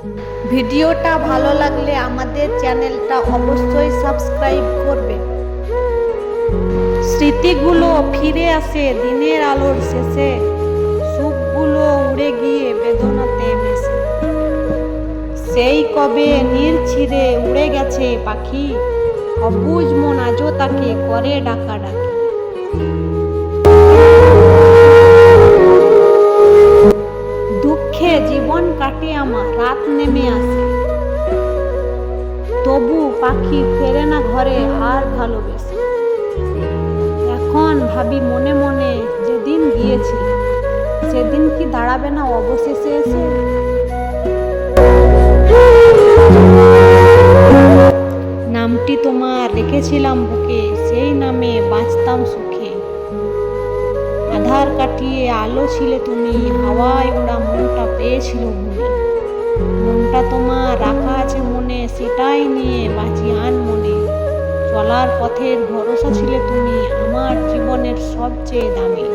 ভিডিওটা ভালো লাগলে আমাদের চ্যানেলটা অবশ্যই সাবস্ক্রাইব করবে। স্মৃতিগুলো ফিরে আসে দিনের আলোর শেষে, সুখগুলো উড়ে গিয়ে বেদনাতে মেশে। সেই কবে নীড় ছিঁড়ে উড়ে গেছে পাখি, অবুঝ মন আজও তাকে করে ডাকাডাকি। দুঃখে জীবন কাটে আমার, রাত নেমে আসে, তবু পাখি ফেরে না ঘরে আর ভালোবেসে। এখন ভাবি মনে মনে, যেদিন গিয়েছিল সেদিন কি দাঁড়াবে না অবশেষে এসে। নামটি তোমার রেখেছিলাম বুকে, সেই নামে বাঁচতাম সুখে। আধার কাটিয়ে আলো ছিলে তুমি, হাওয়ায় ওড়া মনটা পেয়েছিল ভুলে। মনটা তোমার রাখা আছে মনে, সেটাই নিয়ে বাঁচি আনমনে। চলার পথের ভরসা ছিলে তুমি, আমার জীবনের সবচেয়ে দামি।